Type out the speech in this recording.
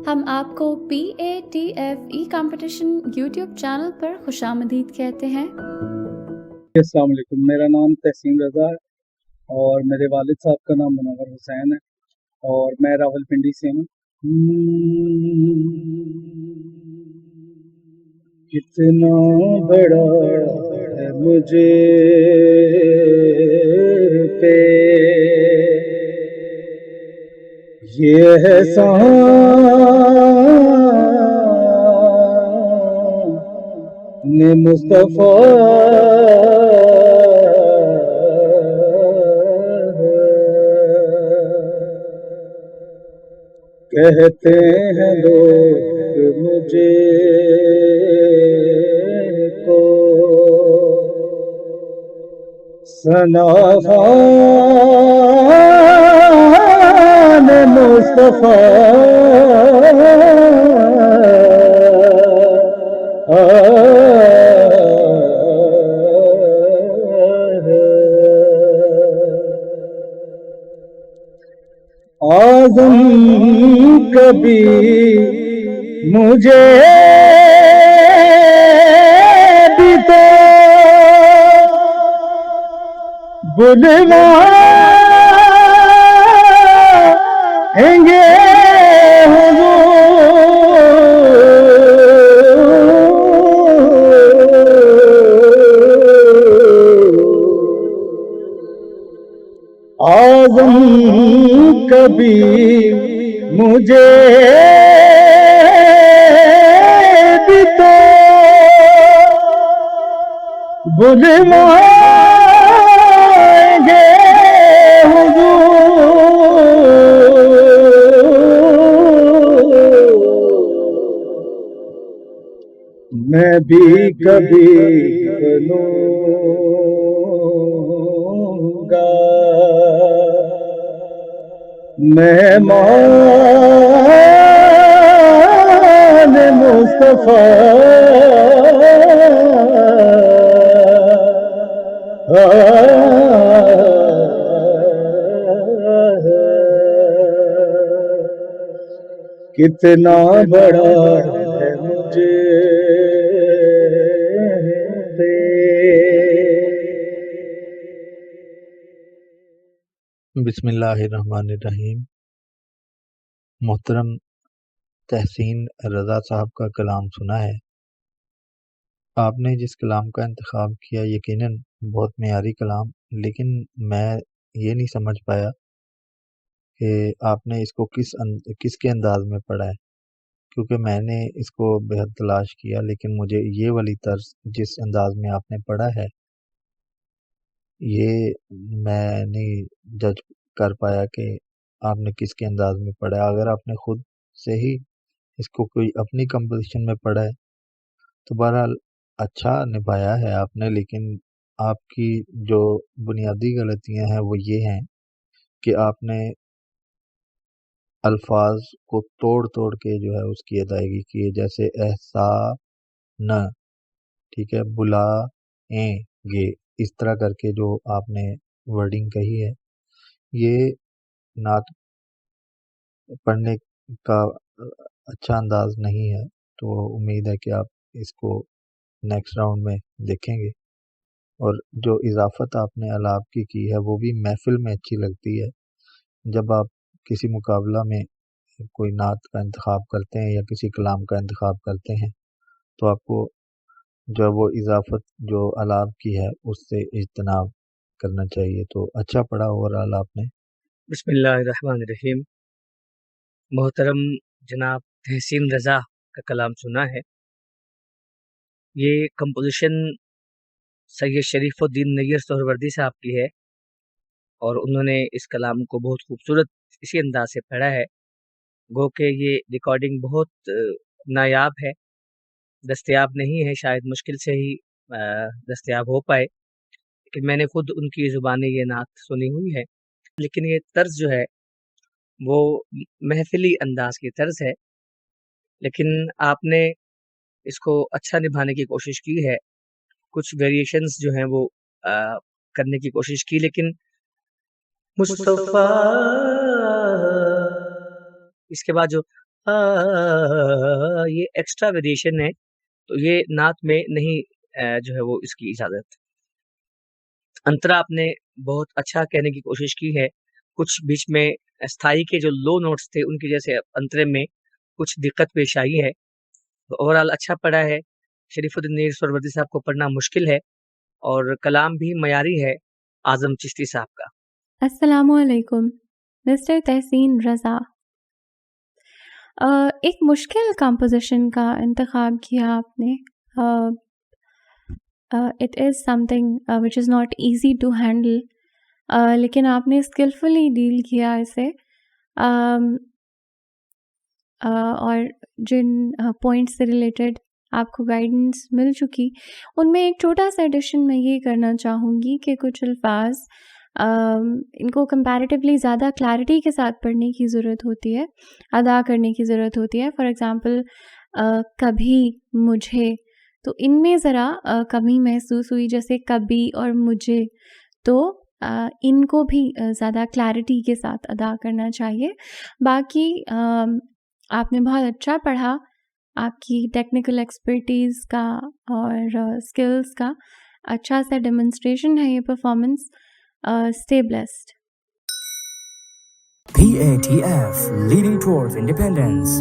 हम आपको PATFE competition YouTube channel पर खुशामदीद कहते हैं। अस्सलाम वालेकुम। मेरा नाम तहसीन रज़ा है और मेरे वालिद साहब का नाम मुनव्वर हुसैन है और मैं रावलपिंडी से हूँ। कितना बड़ा है मुझे पे ये एहसान ने मुस्तफ़ा कहते हैं लोग मुझे को सना खान मुस्तफ़ा आज़म कभी मुझे भी तो बुलवाएंगे आज़म कभी मुझे भी तो बुलवाएंगे मैं भी कभी बनूंगा मेहमान मुस्तफ़ा कितना बड़ा है मुझे बिस्मिल्लाहिर्रहमानिर्रहीम। मोहतरम तहसीन रज़ा साहब का कलाम सुना है। आपने जिस कलाम का इंतखाब किया यकीनन बहुत मेयारी कलाम, लेकिन मैं ये नहीं समझ पाया कि आपने इसको किसके अंदाज में पढ़ा है, क्योंकि मैंने इसको बेहद तलाश किया लेकिन मुझे ये वाली तर्ज जिस अंदाज में आपने पढ़ा है ये मैं नहीं जज कर पाया कि आपने किसके अंदाज में पढ़ा है। अगर आपने खुद से ही इसको कोई अपनी कंपोजिशन में पढ़ा है तो बहरहाल अच्छा निभाया है आपने, लेकिन आपकी जो बुनियादी गलतियां हैं वो ये हैं कि आपने अल्फाज को तोड़ तोड़ के जो है उसकी अदायगी की है। जैसे एहसान, ठीक है, बुलाएंगे, इस तरह करके जो आपने वर्डिंग कही है ये नात पढ़ने का अच्छा अंदाज नहीं है। तो उम्मीद है कि आप इसको नेक्स्ट राउंड में देखेंगे। और जो इजाफत आपने अलाप की है वो भी महफिल में अच्छी लगती है। जब आप किसी मुकाबला में कोई नात का इंतखाब करते हैं या किसी कलाम का इंतखाब करते हैं तो आपको जो वो इजाफत जो अलाप की है उससे इज्तनाब करना चाहिए। तो अच्छा पढ़ा ओवरऑल आपने। बिस्मिल्लाहिर्रहमानिर्रहीम। मोहतरम जनाब तहसीन रज़ा का कलाम सुना है। ये कंपोजिशन सैयद शरीफुद्दीन नैयर सोहरवर्दी साहब की है और उन्होंने इस कलाम को बहुत खूबसूरत इसी अंदाज से पढ़ा है। गो के ये रिकॉर्डिंग बहुत नायाब है, दस्तयाब नहीं है, शायद मुश्किल से ही दस्तयाब हो पाए, लेकिन मैंने खुद उनकी ज़ुबानी ये नात सुनी हुई है। लेकिन ये तर्ज जो है वो महफिली अंदाज की तर्ज है, लेकिन आपने इसको अच्छा निभाने की कोशिश की है। कुछ वेरिएशंस जो हैं वो करने की कोशिश की, लेकिन मुस्तफा इसके बाद जो یہ ایکسٹرا ویریشن ہے، تو یہ نعت میں نہیں جو ہے وہ اس کی اجازت۔ انترا آپ نے بہت اچھا کہنے کی کوشش کی ہے، کچھ بیچ میں استھائی کے جو لو نوٹس تھے ان کی وجہ سے انترے میں کچھ دقت پیش آئی ہے۔ اوورال اچھا پڑھا ہے، شریف الدین میر سہروردی صاحب کو پڑھنا مشکل ہے اور کلام بھی معیاری ہے اعظم چشتی صاحب کا۔ السلام علیکم مسٹر تحسین رضا، ایک مشکل کمپوزیشن کا انتخاب کیا آپ نے۔ It is something which is not easy to handle, لیکن آپ نے اسکلفلی ڈیل کیا اسے، اور جن پوائنٹس سے ریلیٹڈ آپ کو گائیڈنس مل چکی ان میں ایک چھوٹا سا ایڈیشن میں یہ کرنا چاہوں گی کہ کچھ الفاظ ان کو کمپیریٹیولی زیادہ کلیئرٹی کے ساتھ پڑھنے کی ضرورت ہوتی ہے، ادا کرنے کی ضرورت ہوتی ہے۔ فار ایگزامپل کبھی مجھے، تو ان میں ذرا کمی محسوس ہوئی، جیسے کبھی اور مجھے، تو ان کو بھی زیادہ کلیئرٹی کے ساتھ ادا کرنا چاہیے۔ باقی آپ نے بہت اچھا پڑھا، آپ کی ٹیکنیکل ایکسپرٹیز کا اور اسکلز کا اچھا سا ڈیمونسٹریشن ہے یہ performance. Stay blessed. PATF, leading towards independence.